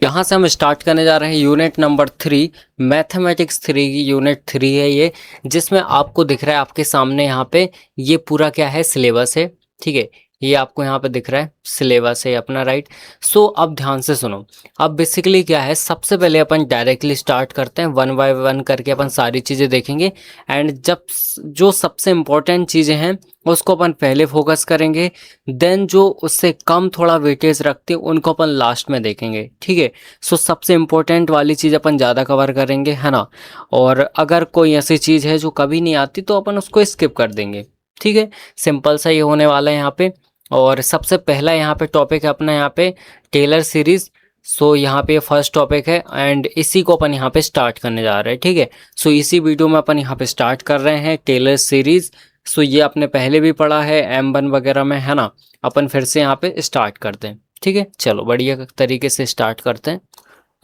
यहाँ से हम स्टार्ट करने जा रहे हैं यूनिट नंबर 3, मैथमेटिक्स 3 की यूनिट 3 है ये, जिसमें आपको दिख रहा है आपके सामने यहाँ पे ये पूरा क्या है सिलेबस है। ठीक है, ये आपको यहाँ पे दिख रहा है सिलेबस है अपना, राइट। सो अब ध्यान से सुनो। अब बेसिकली क्या है, सबसे पहले अपन डायरेक्टली स्टार्ट करते हैं, वन बाय वन करके अपन सारी चीज़ें देखेंगे। एंड जब जो सबसे इम्पोर्टेंट चीज़ें हैं उसको अपन पहले फोकस करेंगे, देन जो उससे कम थोड़ा वेटेज रखते हैं उनको अपन लास्ट में देखेंगे। ठीक है, सो सबसे इम्पोर्टेंट वाली चीज़ अपन ज़्यादा कवर करेंगे, है ना। और अगर कोई ऐसी चीज़ है जो कभी नहीं आती तो अपन उसको स्किप कर देंगे। ठीक है, सिंपल सा ये होने वाला है यहाँ पे। और सबसे पहला यहाँ पे टॉपिक है अपना यहाँ पे टेलर सीरीज़। सो यहाँ पे फर्स्ट टॉपिक है एंड इसी को अपन यहाँ पे स्टार्ट करने जा रहे हैं। ठीक है, सो इसी वीडियो में अपन यहाँ पे स्टार्ट कर रहे हैं टेलर सीरीज़। सो ये आपने पहले भी पढ़ा है M1 वगैरह में, है ना। अपन फिर से यहाँ पे स्टार्ट करते हैं। ठीक है, चलो बढ़िया तरीके से स्टार्ट करते हैं।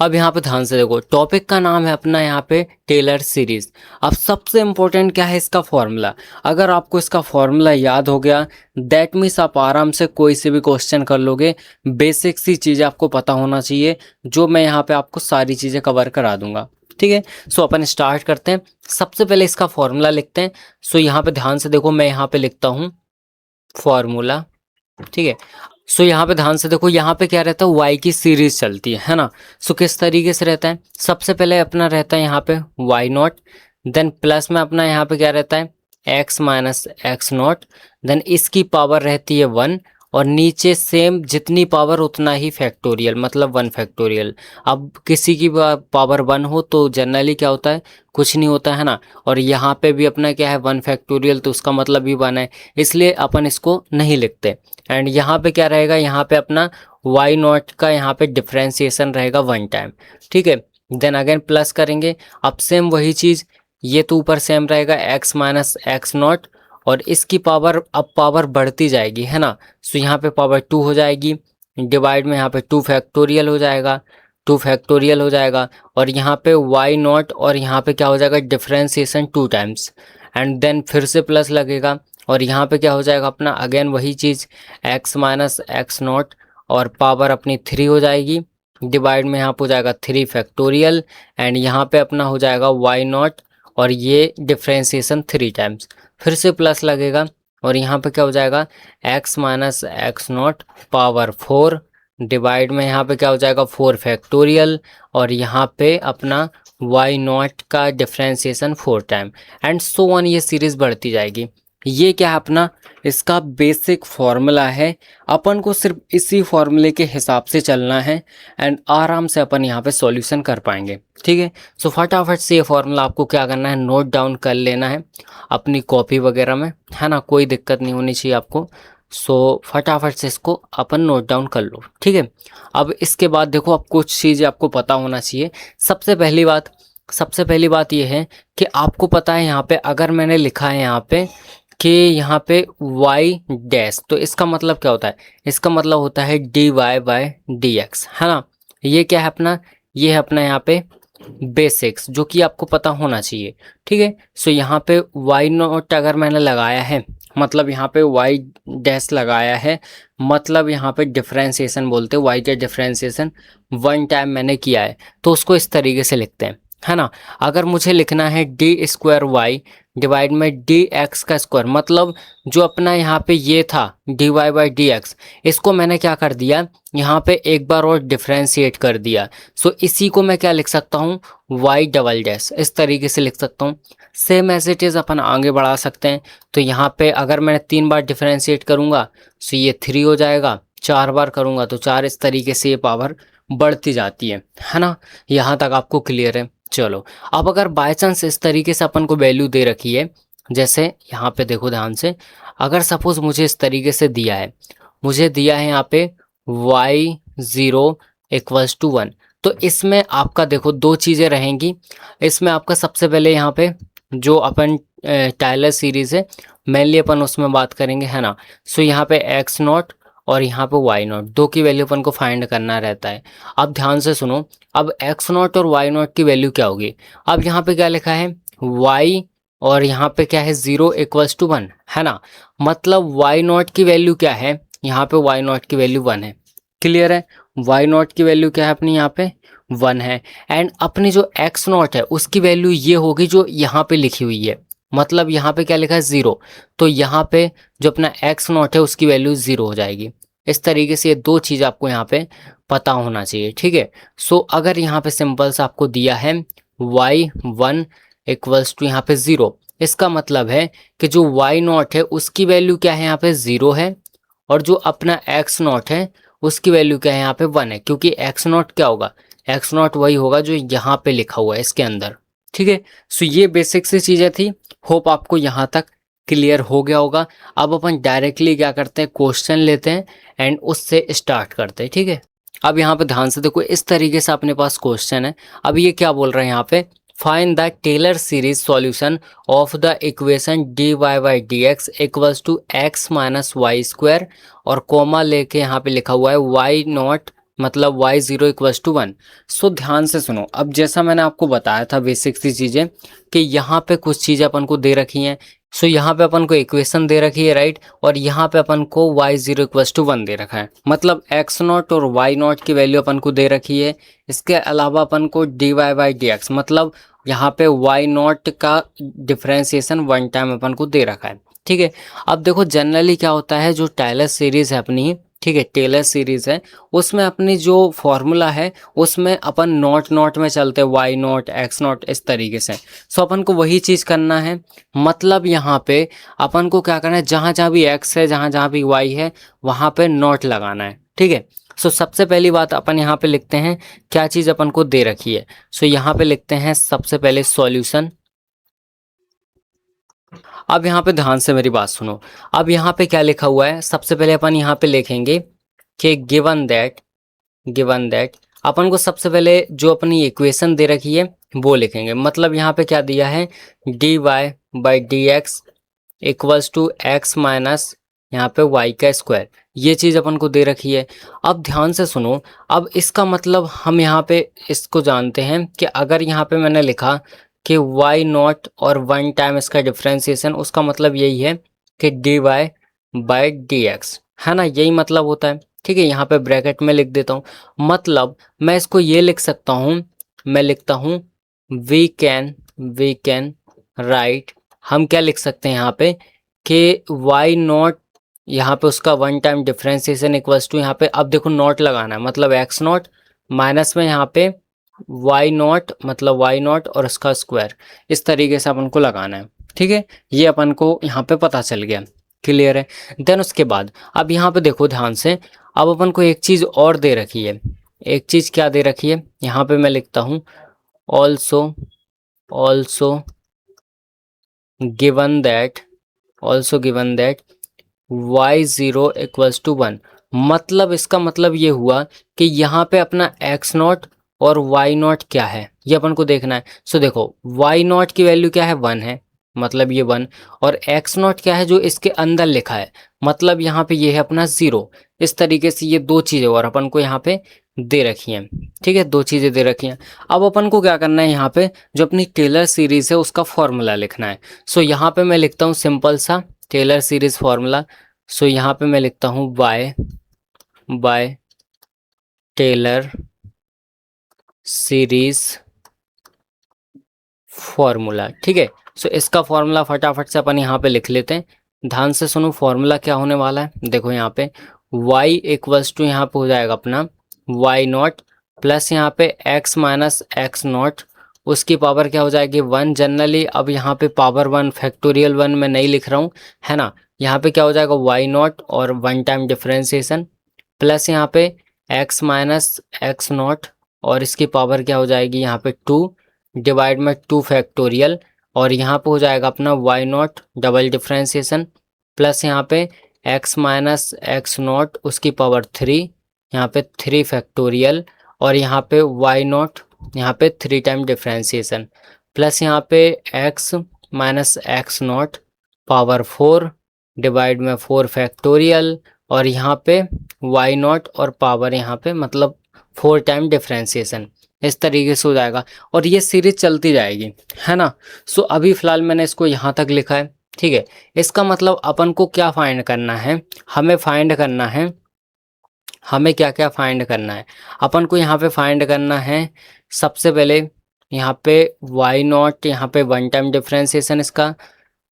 अब यहाँ पे ध्यान से देखो, टॉपिक का नाम है अपना यहाँ पे टेलर सीरीज। अब सबसे इम्पोर्टेंट क्या है, इसका फॉर्मूला। अगर आपको इसका फॉर्मूला याद हो गया दैट मीन्स आप आराम से कोई से भी क्वेश्चन कर लोगे। बेसिक सी चीज़ें आपको पता होना चाहिए, जो मैं यहाँ पे आपको सारी चीज़ें कवर करा दूंगा। ठीक है, सो अपन स्टार्ट करते हैं। सबसे पहले इसका फॉर्मूला लिखते हैं। सो यहाँ पे ध्यान से देखो, मैं यहाँ पे लिखता हूँ फॉर्मूला। ठीक है, सो यहाँ पे ध्यान से देखो, यहाँ पे क्या रहता है, वाई की सीरीज चलती है ना। सो किस तरीके से रहता है, सबसे पहले अपना रहता है यहाँ पे वाई नॉट, देन प्लस में अपना यहाँ पे क्या रहता है X minus X naught, then इसकी पावर रहती है 1 और नीचे सेम जितनी पावर उतना ही फैक्टोरियल, मतलब 1 फैक्टोरियल। अब किसी की पावर 1 हो तो जनरली क्या होता है, कुछ नहीं होता है ना। और यहाँ पे भी अपना क्या है 1 फैक्टोरियल, तो उसका मतलब भी 1 है, इसलिए अपन इसको नहीं लिखते। एंड यहाँ पे क्या रहेगा, यहाँ पे अपना वाई नॉट का यहाँ पे डिफ्रेंसिएशन रहेगा 1 टाइम। ठीक है, देन अगेन प्लस करेंगे। अब सेम वही चीज़, ये तो ऊपर सेम रहेगा एक्स माइनस एक्स नॉट, और इसकी पावर अब पावर बढ़ती जाएगी, है ना। सो यहाँ पे पावर 2 हो जाएगी, डिवाइड में यहाँ पे 2 फैक्टोरियल हो जाएगा, 2 फैक्टोरियल हो जाएगा। और यहाँ पे वाई नॉट और यहाँ पे क्या हो जाएगा डिफ्रेंसिएशन 2 टाइम्स, एंड देन फिर से प्लस लगेगा। और यहाँ पे क्या हो जाएगा अपना अगेन वही चीज़, एक्स माइनस एक्स नॉट और पावर अपनी 3 हो जाएगी, डिवाइड में यहाँ पे हो जाएगा 3 फैक्टोरियल, एंड यहाँ पे अपना हो जाएगा वाई नॉट और ये डिफ्रेंसिएशन 3 टाइम्स, फिर से प्लस लगेगा। और यहाँ पे क्या हो जाएगा x minus X not power 4, divide में यहाँ पे क्या हो जाएगा 4 फैक्टोरियल, और यहाँ पे अपना वाई नॉट का differentiation 4 time, and so on, ये सीरीज़ बढ़ती जाएगी। ये क्या है अपना, इसका बेसिक फार्मूला है। अपन को सिर्फ इसी फार्मूले के हिसाब से चलना है एंड आराम से अपन यहाँ पे सॉल्यूशन कर पाएंगे। ठीक है, सो फटाफट से ये फार्मूला आपको क्या करना है, नोट डाउन कर लेना है अपनी कॉपी वगैरह में, है ना। कोई दिक्कत नहीं होनी चाहिए आपको। सो फटाफट से इसको अपन नोट डाउन कर लो। ठीक है, अब इसके बाद देखो, अब कुछ चीज़ें आपको पता होना चाहिए। सबसे पहली बात ये है कि आपको पता है यहाँ पे अगर मैंने लिखा है यहाँ पे कि यहाँ पे y डैश, तो इसका मतलब क्या होता है, इसका मतलब होता है dy बाय dx, है ना। ये क्या है अपना, ये है अपना यहाँ पे बेसिक्स, जो कि आपको पता होना चाहिए। ठीक है, सो यहाँ पे y नोट अगर मैंने लगाया है, मतलब यहाँ पे y डैश लगाया है, मतलब यहाँ पे डिफ्रेंसिएशन बोलते हैं, y का डिफ्रेंसिएशन 1 टाइम मैंने किया है, तो उसको इस तरीके से लिखते हैं, है ना। अगर मुझे लिखना है डी स्क्वायर वाई डिवाइड में डी एक्स का स्क्वायर, मतलब जो अपना यहाँ पे ये था D Y by D X, इसको मैंने क्या कर दिया, यहाँ पे एक बार और डिफ्रेंशिएट कर दिया। सो इसी को मैं क्या लिख सकता हूँ, वाई डबल डैश, इस तरीके से लिख सकता हूँ। सेम एज इट इज़ अपन आगे बढ़ा सकते हैं। तो यहाँ पे अगर मैंने 3 बार डिफ्रेंशिएट करूँगा सो ये 3 हो जाएगा, 4 बार करूँगा तो 4, इस तरीके से ये पावर बढ़ती जाती है ना। यहाँ तक आपको क्लियर है। चलो, अब अगर बाय चांस इस तरीके से अपन को वैल्यू दे रखी है, जैसे यहाँ पे देखो ध्यान से, अगर सपोज मुझे इस तरीके से दिया है, मुझे दिया है यहाँ पे y0 इक्वल्स टू 1, तो इसमें आपका देखो 2 चीज़ें रहेंगी। इसमें आपका सबसे पहले यहाँ पे जो अपन टायलर सीरीज़ है मेनली अपन उसमें बात करेंगे, है ना। सो यहाँ पे एक्स नॉट और यहाँ पे वाई नॉट, 2 की वैल्यू अपन को फाइंड करना रहता है। अब ध्यान से सुनो, अब एक्स नॉट और वाई नॉट की वैल्यू क्या होगी। अब यहाँ पे क्या लिखा है वाई, और यहाँ पे क्या है 0 इक्वल्स टू 1, है ना। मतलब वाई नॉट की वैल्यू क्या है, यहाँ पे वाई नॉट की वैल्यू 1 है। क्लियर है, वाई नॉट की वैल्यू क्या है अपनी यहाँ पे 1 है, एंड अपनी जो एक्स नॉट है उसकी वैल्यू ये होगी जो यहाँ पे लिखी हुई है, मतलब यहाँ पे क्या लिखा है 0, तो यहाँ पे जो अपना एक्स नॉट है उसकी वैल्यू 0 हो जाएगी। इस तरीके से ये दो चीज़ आपको यहाँ पे पता होना चाहिए, ठीक है। सो अगर यहाँ पे सिंपल सा आपको दिया है y1 इक्वल्स टू यहाँ पे 0, इसका मतलब है कि जो y नॉट है उसकी वैल्यू क्या है यहाँ पे 0 है, और जो अपना x नॉट है उसकी वैल्यू क्या है यहाँ पे 1 है, क्योंकि x नॉट क्या होगा, x नॉट वही होगा जो यहाँ पे लिखा हुआ है इसके अंदर, ठीक है। सो ये बेसिक सी चीज़ें थी, होप आपको यहाँ तक क्लियर हो गया होगा। अब अपन डायरेक्टली क्या करते हैं, क्वेश्चन लेते हैं एंड उससे स्टार्ट करते हैं, ठीक है। अब यहाँ पे ध्यान से देखो, इस तरीके से अपने पास क्वेश्चन है। अब ये क्या बोल रहे हैं यहाँ पे, find the Taylor series solution of the equation dy by D X equals to X minus Y square, और कोमा लेके यहाँ पे लिखा हुआ है वाई नॉट मतलब y0 इक्वल्स टू 1। सो ध्यान से सुनो, अब जैसा मैंने आपको बताया था बेसिक सी चीज़ें कि यहाँ पे कुछ चीज़ें अपन को दे रखी हैं। सो यहाँ पे अपन को इक्वेशन दे रखी है, राइट, और यहाँ पे अपन को y0 इक्वल्स टू 1 दे रखा है, मतलब x नॉट और y नॉट की वैल्यू अपन को दे रखी है। इसके अलावा अपन को dy बाई डी एक्स मतलब यहाँ पे y नॉट का डिफ्रेंसिएशन 1 टाइम अपन को दे रखा है, ठीक है। अब देखो जनरली क्या होता है, जो टेलर सीरीज है अपनी, ठीक है, टेलर सीरीज है, उसमें अपनी जो फॉर्मूला है उसमें अपन नॉट नॉट में चलते हैं, वाई नॉट एक्स नॉट इस तरीके से। सो अपन को वही चीज़ करना है, मतलब यहाँ पे अपन को क्या करना है, जहाँ जहाँ भी एक्स है जहाँ जहाँ भी वाई है वहाँ पे नॉट लगाना है, ठीक है। सो सबसे पहली बात अपन यहाँ पे लिखते हैं क्या चीज़ अपन को दे रखी है। सो यहाँ पे लिखते हैं सबसे पहले सॉल्यूशन। अब यहाँ पे ध्यान से मेरी बात सुनो, अब यहाँ पे क्या लिखा हुआ है, सबसे पहले अपन यहाँ पे लिखेंगे कि गिवन दैट अपन को सबसे पहले जो अपनी इक्वेशन दे रखी है वो लिखेंगे, मतलब यहाँ पे क्या दिया है, dy by D X equals to X minus यहाँ पे y का स्क्वायर, ये चीज़ अपन को दे रखी है। अब ध्यान से सुनो, अब इसका मतलब हम यहाँ पे इसको जानते हैं कि अगर यहाँ पे मैंने लिखा कि y नॉट और 1 टाइम इसका डिफ्रेंसिएशन, उसका मतलब यही है कि dy बाई डी एक्स, है ना, यही मतलब होता है, ठीक है। यहाँ पे ब्रैकेट में लिख देता हूँ, मतलब मैं इसको ये लिख सकता हूँ, मैं लिखता हूँ वी कैन राइट, हम क्या लिख सकते हैं यहाँ पे कि वाई नॉट यहाँ पे उसका 1 टाइम डिफ्रेंसिएशन इक्वल्स टू, यहाँ पे अब देखो नॉट लगाना है, मतलब एक्स नॉट माइनस में यहाँ पे वाई नॉट मतलब वाई नॉट और उसका स्क्वायर, इस तरीके से अपन को लगाना है, ठीक है। ये अपन को यहाँ पे पता चल गया, क्लियर है। देन उसके बाद अब यहाँ पे देखो ध्यान से, अब अपन को एक चीज़ और दे रखी है, एक चीज़ क्या दे रखी है, यहाँ पे मैं लिखता हूँ also given that y0 equals to 1, मतलब इसका मतलब ये हुआ कि यहाँ पे अपना x नॉट और y नॉट क्या है ये अपन को देखना है। सो देखो y नॉट की वैल्यू क्या है 1 है, मतलब ये 1, और x नॉट क्या है जो इसके अंदर लिखा है, मतलब यहाँ पे ये है अपना 0। इस तरीके से ये दो चीज़ें और अपन को यहाँ पे दे रखी हैं, ठीक है, दो चीज़ें दे रखी हैं। अब अपन को क्या करना है, यहाँ पे जो अपनी टेलर सीरीज़ है उसका फॉर्मूला लिखना है। सो यहाँ पे मैं लिखता हूँ सिंपल सा टेलर सीरीज़ फार्मूला। सो यहाँ पे मैं लिखता हूँ बाय टेलर सीरीज फार्मूला, ठीक है। सो इसका फॉर्मूला फटाफट से अपन यहाँ पे लिख लेते हैं, ध्यान से सुनो। फॉर्मूला क्या होने वाला है, देखो यहाँ पे y इक्वल्स टू यहाँ पे हो जाएगा अपना y नॉट प्लस यहाँ पे x माइनस एक्स नॉट, उसकी पावर क्या हो जाएगी 1 जनरली। अब यहाँ पे पावर 1 फैक्टोरियल 1 मैं नहीं लिख रहा हूँ, है ना। यहाँ पे क्या हो जाएगा y नॉट और 1 टाइम डिफ्रेंसिएशन प्लस यहाँ पे x माइनस एक्स नॉट, और इसकी पावर क्या हो जाएगी यहाँ पे 2 डिवाइड में 2 फैक्टोरियल, और यहाँ पे हो जाएगा अपना y not double differentiation plus यहाँ पे x माइनस एक्स नॉट उसकी पावर 3, यहाँ पे 3 फैक्टोरियल, और यहाँ पे y नॉट यहाँ पे 3 टाइम डिफ्रेंसिएशन प्लस यहाँ पे x minus X not power 4 divide में 4 फैक्टोरियल, और यहाँ पे y नॉट और पावर यहाँ पे मतलब 4 टाइम डिफ्रेंसिएशन, इस तरीके से हो जाएगा और ये सीरीज चलती जाएगी, है ना। सो अभी फ़िलहाल मैंने इसको यहाँ तक लिखा है, ठीक है। इसका मतलब अपन को क्या फाइंड करना है, हमें फाइंड करना है हमें क्या क्या फाइंड करना है। अपन को यहाँ पे फाइंड करना है सबसे पहले यहाँ पे वाई नॉट, यहाँ पे 1 टाइम डिफ्रेंसिएशन इसका,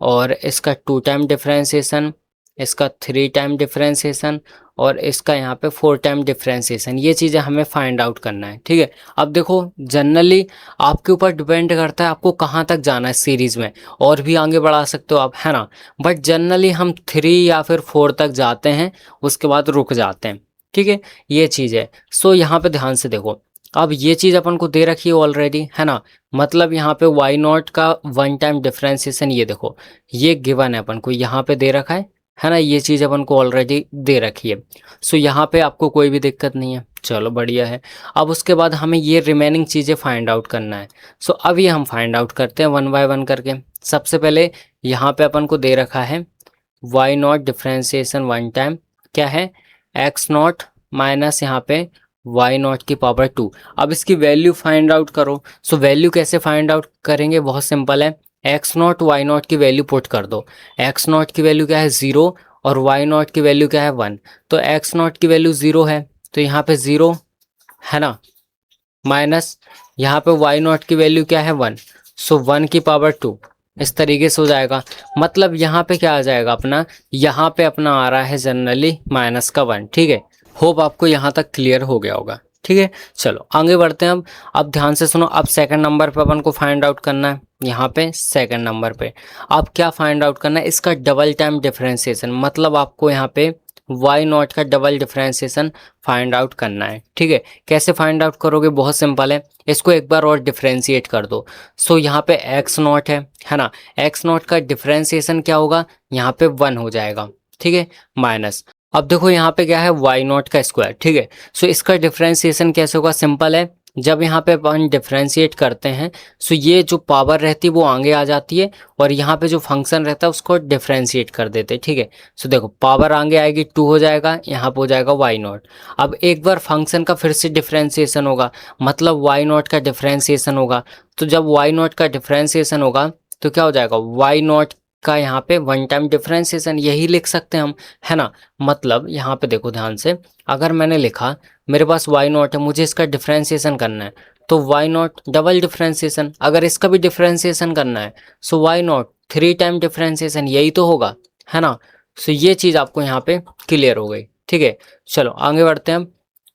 और इसका 2 टाइम डिफ्रेंसिएशन, इसका 3 टाइम डिफ्रेंसिएशन, और इसका यहाँ पे 4 टाइम डिफ्रेंसिएशन। ये चीज़ें हमें फाइंड आउट करना है, ठीक है। अब देखो जनरली आपके ऊपर डिपेंड करता है आपको कहाँ तक जाना है सीरीज़ में, और भी आगे बढ़ा सकते हो आप, है ना। बट जनरली हम 3 या फिर 4 तक जाते हैं, उसके बाद रुक जाते हैं, ठीक है। ये चीज़ है। सो यहाँ पे ध्यान से देखो, अब ये चीज़ अपन को दे रखी है ऑलरेडी, है ना। मतलब यहाँ पे वाई नॉट का 1 टाइम डिफ्रेंसिएशन, ये देखो ये गिवन है अपन को, यहाँ पे दे रखा है ना। ये चीज़ अपन को ऑलरेडी दे रखी है। सो यहाँ पे आपको कोई भी दिक्कत नहीं है, चलो बढ़िया है। अब उसके बाद हमें ये रिमेनिंग चीज़ें फाइंड आउट करना है। सो अब ये हम फाइंड आउट करते हैं 1 बाय 1 करके। सबसे पहले यहाँ पे अपन को दे रखा है वाई नॉट डिफ्रेंसिएशन 1 टाइम क्या है, एक्स नॉट माइनस यहाँ पे वाई नॉट की पावर 2। अब इसकी वैल्यू फाइंड आउट करो। सो वैल्यू कैसे फाइंड आउट करेंगे, बहुत सिंपल है। एक्स नॉट वाई नॉट की वैल्यू पुट कर दो। एक्स नॉट की वैल्यू क्या है 0, और वाई नॉट की वैल्यू क्या है 1। तो एक्स नॉट की वैल्यू 0 है, तो यहाँ पे 0 है ना, माइनस यहाँ पे वाई नॉट की वैल्यू क्या है 1, सो 1 की पावर 2। इस तरीके से हो जाएगा। मतलब यहाँ पे क्या आ जाएगा अपना, यहाँ पे अपना आ रहा है जनरली माइनस का 1, ठीक है। होप आपको यहाँ तक क्लियर हो गया होगा, ठीक है। चलो आगे बढ़ते हैं। अब ध्यान से सुनो। अब सेकंड नंबर पे अपन को फाइंड आउट करना है। यहाँ पे सेकंड नंबर पे अब क्या फाइंड आउट करना है, इसका डबल टाइम डिफरेंशिएशन। मतलब आपको यहाँ पे वाई नॉट का डबल डिफरेंशिएशन फाइंड आउट करना है, ठीक है। कैसे फाइंड आउट करोगे, बहुत सिंपल है। इसको एक बार और डिफरेंशिएट कर दो। सो यहाँ पे एक्स नॉट है ना। एक्स नॉट का डिफरेंशिएशन क्या होगा, यहाँ पे 1 हो जाएगा, ठीक है, माइनस। अब देखो यहाँ पे क्या है वाई नॉट का स्क्वायर, ठीक है। सो इसका डिफरेंशिएशन कैसे होगा, सिंपल है। जब यहाँ पे अपन डिफरेंशिएट करते हैं, सो ये जो पावर रहती है वो आगे आ जाती है, और यहाँ पे जो फंक्शन रहता है उसको डिफरेंशिएट कर देते हैं, ठीक है। सो देखो पावर आगे आएगी 2 हो जाएगा, यहाँ पे हो जाएगा वाई नॉट। अब एक बार फंक्शन का फिर से डिफरेंशिएशन होगा, मतलब वाई नॉट का डिफरेंशिएशन होगा। तो जब वाई नॉट का डिफरेंशिएशन होगा तो क्या हो जाएगा, वाई नॉट का यहाँ पे 1 टाइम डिफरेंशिएशन, यही लिख सकते हैं हम, है ना। मतलब यहाँ पे देखो ध्यान से, अगर मैंने लिखा मेरे पास वाई नॉट है, मुझे इसका डिफरेंशिएशन करना है, तो वाई नॉट डबल डिफरेंशिएशन। अगर इसका भी डिफरेंशिएशन करना है, सो वाई नॉट 3 टाइम डिफरेंशिएशन, यही तो होगा, है ना। सो ये चीज़ आपको यहाँ पे क्लियर हो गई, ठीक है। चलो आगे बढ़ते हैं।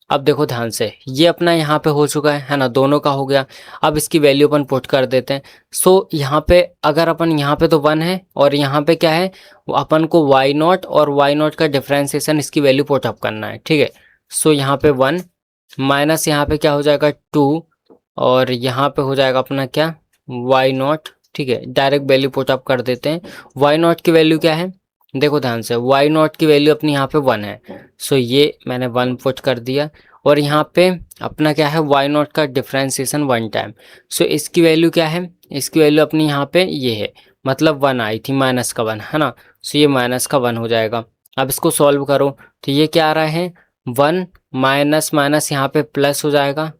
अब देखो ध्यान से, ये अपना यहाँ पे हो चुका है ना, दोनों का हो गया। अब इसकी वैल्यू अपन पुट कर देते हैं। सो यहाँ पे अगर अपन यहाँ पे तो 1 है, और यहाँ पे क्या है, अपन को वाई नॉट और वाई नॉट का डिफरेंशिएशन इसकी वैल्यू पुट अप करना है, ठीक है। सो यहाँ पे 1 माइनस यहाँ पे क्या हो जाएगा 2, और यहाँ पे हो जाएगा अपना क्या वाई नॉट, ठीक है। डायरेक्ट वैल्यू पुट अप कर देते हैं। वाई नॉट की वैल्यू क्या है, देखो ध्यान से, वाई नॉट की वैल्यू अपनी यहाँ पे 1 है। सो ये मैंने 1 पुट कर दिया, और यहाँ पे अपना क्या है वाई नॉट का डिफरेंशिएशन 1 टाइम। सो इसकी वैल्यू क्या है, इसकी वैल्यू अपनी यहाँ पे ये है, मतलब 1 आई थी, माइनस का 1, है ना। सो ये माइनस का 1 हो जाएगा। अब इसको सॉल्व करो तो ये क्या आ रहा है 1 माइनस माइनस यहाँ पे प्लस हो जाएगा,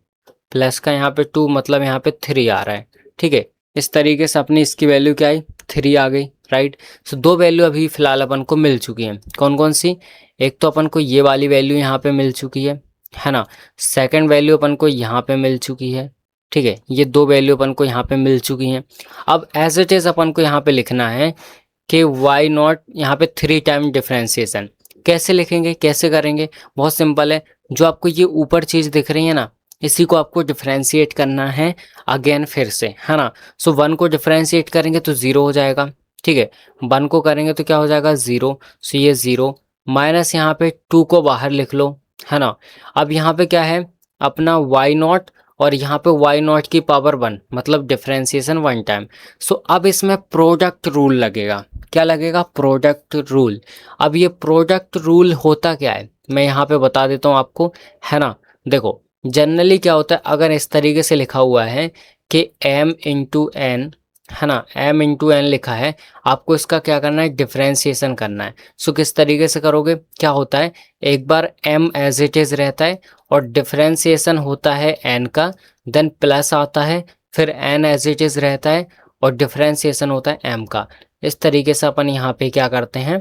प्लस का यहाँ पे 2, मतलब यहाँ पे 3 आ रहा है, ठीक है। इस तरीके से अपनी इसकी वैल्यू क्या आई 3 आ गई, राइट। सो 2 वैल्यू अभी फिलहाल अपन को मिल चुकी हैं। कौन कौन सी, एक तो अपन को ये वाली वैल्यू यहाँ पे मिल चुकी है ना। सेकंड वैल्यू अपन को यहाँ पे मिल चुकी है, ठीक है। ये 2 वैल्यू अपन को यहाँ पे मिल चुकी हैं। अब एज इट इज अपन को यहाँ पे लिखना है कि वाई नॉट यहाँ पे 3 टाइम डिफरेंशिएशन। कैसे लिखेंगे, कैसे करेंगे, बहुत सिंपल है। जो आपको ये ऊपर चीज़ दिख रही है ना, इसी को आपको डिफरेंशिएट करना है अगेन फिर से, है ना। सो 1 को डिफरेंशिएट करेंगे तो 0 हो जाएगा, ठीक है। 1 को करेंगे तो क्या हो जाएगा 0। सो ये 0 माइनस यहाँ पे 2 को बाहर लिख लो, है ना। अब यहाँ पे क्या है अपना वाई नॉट, और यहाँ पे वाई नॉट की पावर 1, मतलब डिफरेंशिएशन 1 टाइम। सो अब इसमें प्रोडक्ट रूल लगेगा। क्या लगेगा, प्रोडक्ट रूल। अब ये प्रोडक्ट रूल होता क्या है, मैं यहाँ पे बता देता हूँ आपको, है ना। देखो जनरली क्या होता है, अगर इस तरीके से लिखा हुआ है कि m इंटू एन, है ना, m इंटू एन लिखा है, आपको इसका क्या करना है, डिफरेंशिएशन करना है। सो किस तरीके से करोगे, क्या होता है, एक बार m एज इट इज रहता है, और डिफरेंशिएशन होता है n का, देन प्लस आता है, फिर n एज इट इज रहता है, और डिफरेंशिएशन होता है m का। इस तरीके से अपन यहाँ पे क्या करते हैं,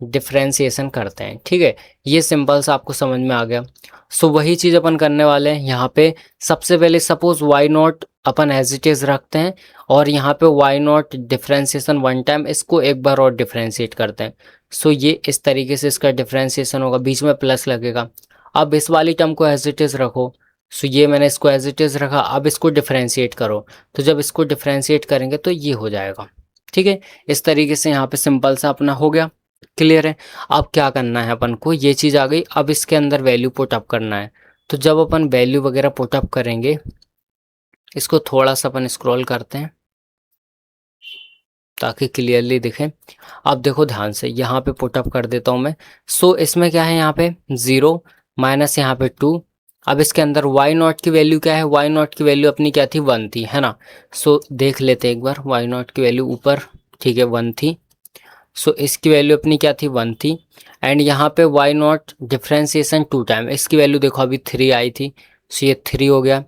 डिफ्रेंसिएशन करते हैं। ठीक है, ये सिंपल सा आपको समझ में आ गया। सो वही चीज़ अपन करने वाले हैं यहाँ पे। सबसे पहले सपोज वाई नॉट अपन एज इट इज़ रखते हैं और यहाँ पे Y naught differentiation one time, इसको एक बार और डिफ्रेंशिएट करते हैं। सो ये इस तरीके से इसका डिफ्रेंसिएशन होगा, बीच में प्लस लगेगा। अब इस वाली टर्म को एज इट इज़ रखो। सो ये मैंने इसको एज इट इज़ रखा, अब इसको डिफ्रेंशिएट करो। तो जब इसको डिफ्रेंशिएट करेंगे तो ये हो जाएगा। ठीक है, इस तरीके से यहाँ पे सिंपल सा अपना हो गया। क्लियर है। अब क्या करना है अपन को, ये चीज़ आ गई, अब इसके अंदर वैल्यू पुट अप करना है। तो जब अपन वैल्यू वगैरह पुट अप करेंगे, इसको थोड़ा सा अपन स्क्रॉल करते हैं ताकि क्लियरली दिखे। अब देखो ध्यान से, यहाँ पे पुट अप कर देता हूँ मैं। सो इसमें क्या है, यहाँ पे 0 माइनस यहाँ पे 2। अब इसके अंदर वाई नॉट की वैल्यू क्या है, वाई नॉट की वैल्यू अपनी क्या थी, 1 थी, है ना। सो देख लेते हैं एक बार, वाई नॉट की वैल्यू ऊपर, ठीक है, 1 थी। सो इसकी वैल्यू अपनी क्या थी, 1 थी। एंड यहाँ पे वाई नॉट डिफ्रेंसिएशन 2 टाइम, इसकी वैल्यू देखो अभी 3 आई थी। सो ये 3 हो गया।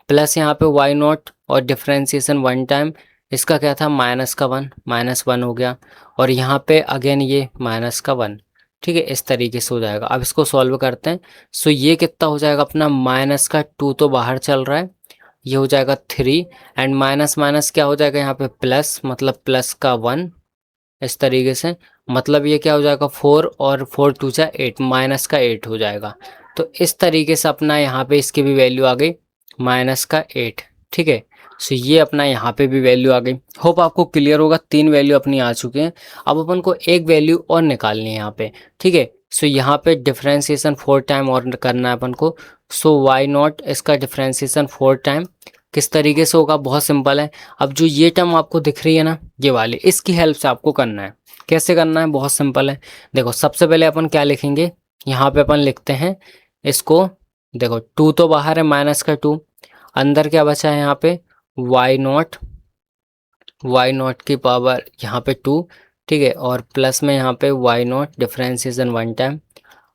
प्लस यहाँ पे वाई नॉट और डिफ्रेंसिएशन 1 टाइम, इसका क्या था, -1, -1 हो गया। और यहाँ पे अगेन ये -1। ठीक है, इस तरीके से हो जाएगा। अब इसको सॉल्व करते हैं। सो ये कितना हो जाएगा अपना, -2 तो बाहर चल रहा है, ये हो जाएगा 3। एंड माइनस माइनस क्या हो जाएगा यहाँ पे, प्लस, मतलब प्लस का 1, इस तरीके से। मतलब ये क्या हो जाएगा, 4 और 4 2 जा 8, माइनस का 8 हो जाएगा। तो इस तरीके से अपना यहाँ पे इसकी भी वैल्यू आ गई -8। ठीक है, सो ये अपना यहाँ पे भी वैल्यू आ गई। होप आपको क्लियर होगा, 3 वैल्यू अपनी आ चुके हैं। अब अपन को एक वैल्यू और निकालनी है यहाँ पे। ठीक है, सो यहाँ पे डिफ्रेंसिएशन 4 टाइम और करना है अपन को। सो वाई नॉट, इसका डिफ्रेंसिएशन 4 टाइम किस तरीके से होगा, बहुत सिंपल है। अब जो ये टर्म आपको दिख रही है ना, ये वाली, इसकी हेल्प से आपको करना है। कैसे करना है, बहुत सिंपल है। देखो सबसे पहले अपन क्या लिखेंगे, यहाँ पे अपन लिखते हैं इसको, देखो 2 तो बाहर है, -2, अंदर क्या बचा है यहाँ पे, वाई नॉट की पावर यहाँ पे 2। ठीक है, और प्लस में यहाँ पे वाई नॉट डिफ्रेंसिएशन 1 टाइम,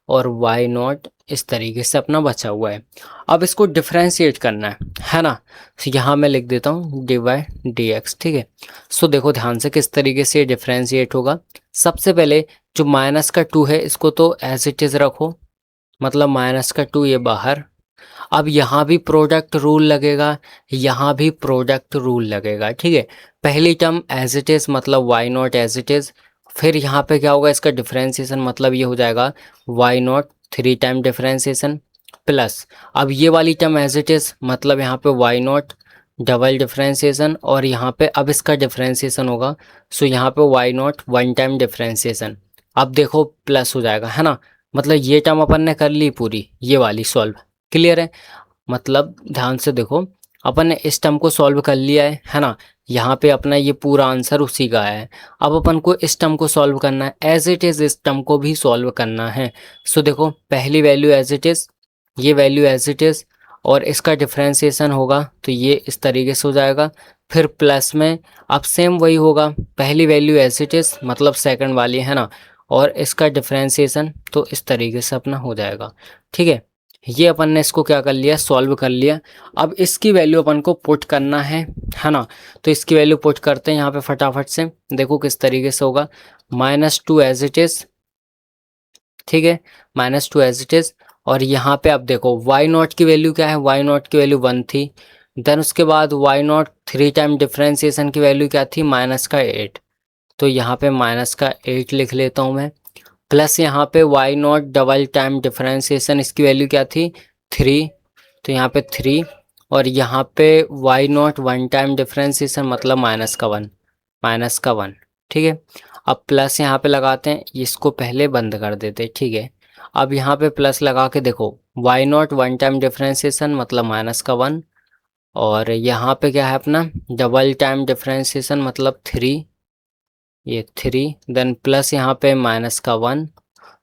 और वाई नॉट इस तरीके से अपना बचा हुआ है। अब इसको डिफ्रेंशिएट करना है ना। तो यहाँ मैं लिख देता हूँ dy/dx। ठीक है, सो देखो ध्यान से किस तरीके से डिफ्रेंशिएट होगा। सबसे पहले जो -2 है, इसको तो एज इट इज़ रखो, मतलब -2 ये बाहर। अब यहाँ भी प्रोडक्ट रूल लगेगा, यहाँ भी प्रोडक्ट रूल लगेगा। ठीक है, पहली टर्म एज इट इज़, मतलब Y naught as it is. फिर यहाँ पे क्या होगा, इसका डिफ्रेंसिएशन, मतलब ये हो जाएगा Y naught 3 time differentiation, plus अब ये वाली टर्म एज इट इज़, मतलब यहाँ पे वाई नॉट डबल डिफ्रेंसिएशन, और यहाँ पे अब इसका डिफ्रेंसिएशन होगा। सो यहाँ पे वाई नॉट 1 टाइम डिफ्रेंसिएशन। अब देखो प्लस हो जाएगा, है ना। मतलब ये टर्म अपन ने कर ली पूरी, ये वाली सॉल्व। क्लियर है। मतलब ध्यान से देखो, अपन ने इस टर्म को सॉल्व कर लिया है ना। यहाँ पे अपना ये पूरा आंसर उसी का है। अब अपन को इस टर्म को सॉल्व करना है, एज इट इज़ इस टर्म को भी सॉल्व करना है। सो देखो पहली वैल्यू एज इट इज़, ये वैल्यू एज इट इज़, और इसका डिफ्रेंसिएशन होगा तो ये इस तरीके से हो जाएगा। फिर प्लस में अब सेम वही होगा, पहली वैल्यू एज इट इज़, मतलब सेकंड वाली, है ना, और इसका डिफ्रेंसिएशन तो इस तरीके से अपना हो जाएगा। ठीक है, ये अपन ने इसको क्या कर लिया, सॉल्व कर लिया। अब इसकी वैल्यू अपन को पुट करना है ना। तो इसकी वैल्यू पुट करते हैं यहाँ पे फटाफट से। देखो किस तरीके से होगा, -2 एज इट इज़। ठीक है, -2 एज इट इज़। और यहाँ पे अब देखो वाई नॉट की वैल्यू क्या है, वाई नॉट की वैल्यू 1 थी। देन उसके बाद वाई नॉट 3 टाइम डिफ्रेंसिएशन की वैल्यू क्या थी, -8। तो यहाँ पे -8 लिख लेता हूँ मैं। प्लस यहाँ पे Y naught double time differentiation, इसकी वैल्यू क्या थी, 3। तो यहाँ पे 3, और यहाँ पे वाई नॉट 1 टाइम डिफरेंशिएशन, मतलब -1। ठीक है, अब प्लस यहाँ पे लगाते हैं, इसको पहले बंद कर देते हैं। ठीक है, अब यहाँ पे प्लस लगा के देखो, वाई नॉट 1 टाइम डिफरेंशिएशन मतलब -1, और यहाँ पे क्या है अपना डबल टाइम डिफरेंशिएशन मतलब 3, ये 3, देन प्लस यहाँ पे -1।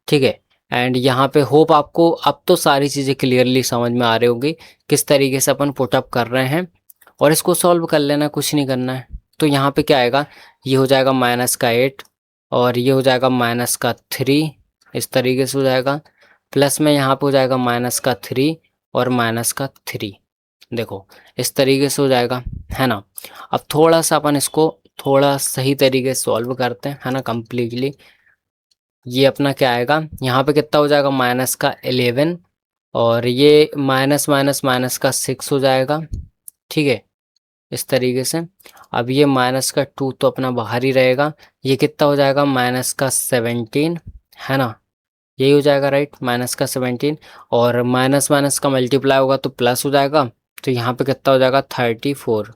ठीक है, एंड यहाँ पे होप आपको अब तो सारी चीज़ें क्लियरली समझ में आ रही होगी किस तरीके से अपन पुटअप कर रहे हैं। और इसको सॉल्व कर लेना, कुछ नहीं करना है। तो यहाँ पे क्या आएगा, ये हो जाएगा -8, और ये हो जाएगा -3, इस तरीके से हो जाएगा। प्लस में यहाँ पे हो जाएगा -3 और -3। देखो इस तरीके से हो जाएगा, है ना। अब थोड़ा सा अपन इसको थोड़ा सही तरीके से सॉल्व करते हैं, है ना, कम्प्लीटली। ये अपना क्या आएगा, यहाँ पे कितना हो जाएगा माइनस का 11, और ये माइनस माइनस माइनस का 6 हो जाएगा, ठीक है, इस तरीके से। अब ये माइनस का 2 तो अपना बाहर ही रहेगा, ये कितना हो जाएगा माइनस का 17, है ना, यही हो जाएगा राइट, माइनस का 17, और माइनस माइनस का मल्टीप्लाई होगा तो प्लस हो जाएगा, तो यहाँ पे कितना हो जाएगा 34।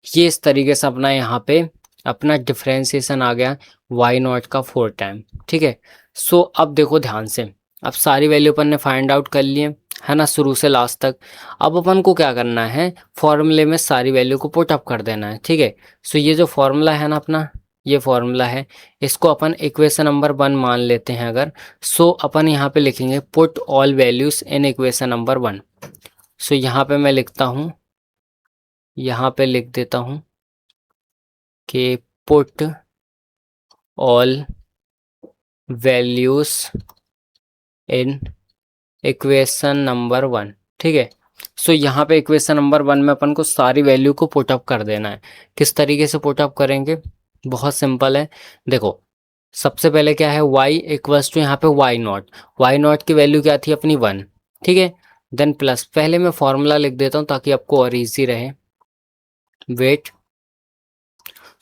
ये इस तरीके से अपना यहाँ पे अपना डिफ्रेंसिएशन आ गया वाई नॉट का 4 टाइम, ठीक है। सो अब देखो ध्यान से, अब सारी वैल्यू अपन ने फाइंड आउट कर लिए, है ना, शुरू से लास्ट तक। अब अपन को क्या करना है, फॉर्मूले में सारी वैल्यू को पुट अप कर देना है, ठीक है। सो ये जो फॉर्मूला है ना अपना, ये फॉर्मूला है, इसको अपन इक्वेशन नंबर 1 मान लेते हैं अगर। सो अपन यहाँ पे लिखेंगे put all values in equation number 1। सो यहाँ पे मैं लिखता हूँ, यहाँ पे लिख देता हूँ कि put all values in equation number 1, ठीक है। सो यहाँ पे इक्वेशन नंबर 1 में अपन को सारी वैल्यू को पुट अप कर देना है। किस तरीके से पुट अप करेंगे, बहुत सिंपल है। देखो सबसे पहले क्या है, y इक्वल्स टू यहाँ पे वाई नॉट की वैल्यू क्या थी अपनी 1, ठीक है। देन प्लस, पहले मैं फॉर्मूला लिख देता हूँ ताकि आपको और इजी रहे, वेट।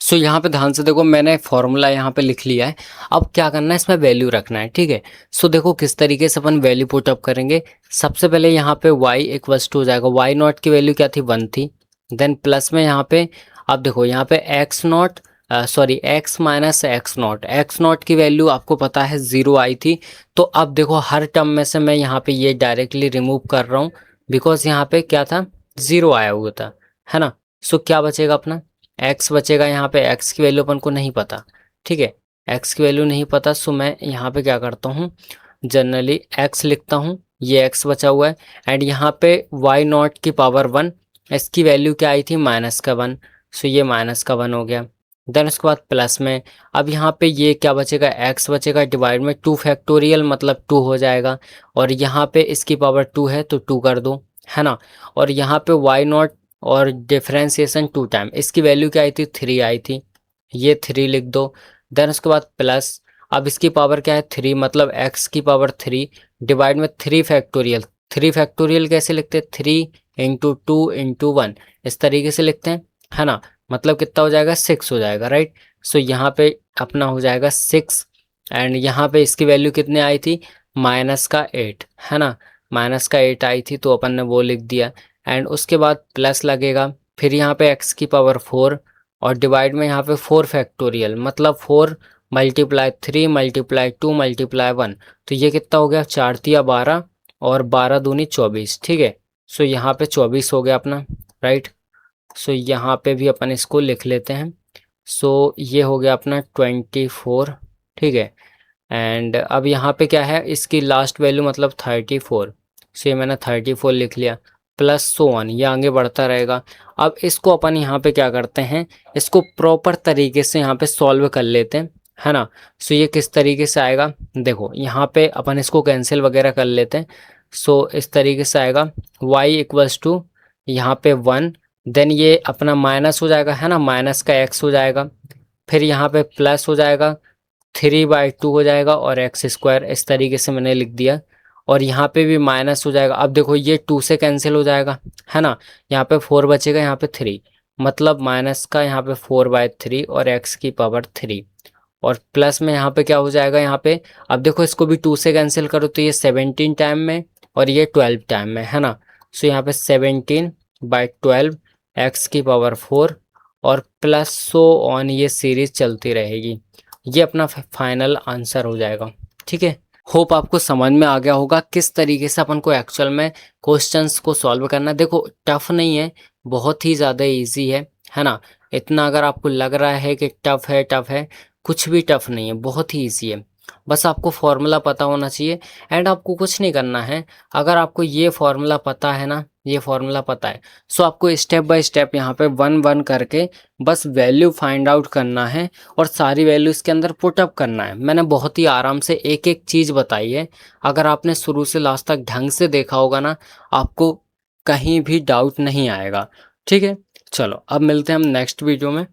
सो यहाँ पे ध्यान से देखो, मैंने फॉर्मूला यहाँ पे लिख लिया है। अब क्या करना है, इसमें वैल्यू रखना है, ठीक है। सो देखो किस तरीके से अपन वैल्यू पुट अप करेंगे। सबसे पहले यहाँ पे y इक्वल्स टू हो जाएगा, वाई नॉट की वैल्यू क्या थी 1 थी, देन प्लस में यहाँ पे, अब देखो यहाँ पे x not, sorry x minus X not की वैल्यू आपको पता है 0 आई थी। तो अब देखो हर टर्म में से मैं यहाँ पे ये डायरेक्टली रिमूव कर रहा हूँ, बिकॉज यहाँ पे क्या था 0 आया हुआ था, है ना। सो क्या बचेगा अपना, x बचेगा। यहाँ पे x की वैल्यू अपन को नहीं पता, ठीक है, x की वैल्यू नहीं पता। सो मैं यहाँ पे क्या करता हूँ, जनरली x लिखता हूँ, ये x बचा हुआ है, एंड यहाँ पे y नॉट की पावर 1, इसकी वैल्यू क्या आई थी माइनस का 1, सो ये माइनस का 1 हो गया। देन उसके बाद प्लस में, अब यहाँ पे ये क्या बचेगा, x बचेगा, डिवाइड में 2 फैक्टोरियल मतलब 2 हो जाएगा, और यहाँ पे इसकी पावर 2 है तो 2 कर दो, है ना। और यहाँ पे y नॉट और डिफ्रेंसिएशन 2 टाइम, इसकी वैल्यू क्या आई थी 3 आई थी, ये 3 लिख दो। देन उसके बाद प्लस, अब इसकी पावर क्या है 3, मतलब x की पावर 3 डिवाइड में 3 फैक्टोरियल। 3 फैक्टोरियल कैसे लिखते हैं, 3 इंटू 2 इंटू 1, इस तरीके से लिखते हैं, है ना। मतलब कितना हो जाएगा 6 हो जाएगा, राइट। सो यहाँ पे अपना हो जाएगा 6, एंड यहाँ पे इसकी वैल्यू कितने आई थी माइनस का 8, है ना, माइनस का 8 आई थी तो अपन ने वो लिख दिया। एंड उसके बाद प्लस लगेगा, फिर यहाँ पे x की पावर 4, और डिवाइड में यहाँ पे 4 फैक्टोरियल, मतलब 4 मल्टीप्लाई 3 मल्टीप्लाई 2 मल्टीप्लाई 1, तो ये कितना हो गया 4 तिया 12, और 12 दूनी 24, ठीक है। सो यहाँ पे 24 हो गया अपना, राइट। सो यहाँ पे भी अपन इसको लिख लेते हैं। सो ये हो गया अपना 24, ठीक है। एंड अब यहाँ पे क्या है, इसकी लास्ट वैल्यू मतलब 34, सो ये मैंने 34 लिख लिया, प्लस सो ऑन, ये आगे बढ़ता रहेगा। अब इसको अपन यहाँ पे क्या करते हैं, इसको प्रॉपर तरीके से यहाँ पे सॉल्व कर लेते हैं, है ना। सो ये किस तरीके से आएगा, देखो यहाँ पे अपन इसको कैंसिल वगैरह कर लेते हैं। सो इस तरीके से आएगा, y इक्वल्स टू यहाँ पे 1, देन ये अपना माइनस हो जाएगा, है ना, माइनस का x हो जाएगा, फिर यहाँ पे प्लस हो जाएगा 3/2 हो जाएगा, और एक्स स्क्वायर, इस तरीके से मैंने लिख दिया। और यहाँ पे भी माइनस हो जाएगा, अब देखो ये 2 से कैंसिल हो जाएगा, है ना, यहाँ पे 4 बचेगा, यहाँ पे 3, मतलब माइनस का यहाँ पे 4/3 और एक्स की पावर 3, और प्लस में यहाँ पे क्या हो जाएगा, यहाँ पे अब देखो इसको भी 2 से कैंसिल करो तो ये 17 टाइम में और ये 12 टाइम में, है ना। सो यहाँ पे 17/12 एक्स की पावर 4, और प्लस सो ऑन, ये सीरीज चलती रहेगी। ये अपना फाइनल आंसर हो जाएगा, ठीक है। होप आपको समझ में आ गया होगा किस तरीके से अपन को एक्चुअल में क्वेश्चंस को सॉल्व करना। देखो टफ नहीं है, बहुत ही ज़्यादा इजी है ना। इतना अगर आपको लग रहा है कि टफ है, कुछ भी टफ नहीं है, बहुत ही इजी है। बस आपको फॉर्मूला पता होना चाहिए, एंड आपको कुछ नहीं करना है। अगर आपको ये फॉर्मूला पता है ना, ये फॉर्मूला पता है, सो आपको स्टेप बाय स्टेप यहाँ पे 1 करके बस वैल्यू फाइंड आउट करना है, और सारी वैल्यू इसके अंदर पुट अप करना है। मैंने बहुत ही आराम से एक एक चीज़ बताई है, अगर आपने शुरू से लास्ट तक ढंग से देखा होगा ना, आपको कहीं भी डाउट नहीं आएगा, ठीक है। चलो अब मिलते हैं हम नेक्स्ट वीडियो में।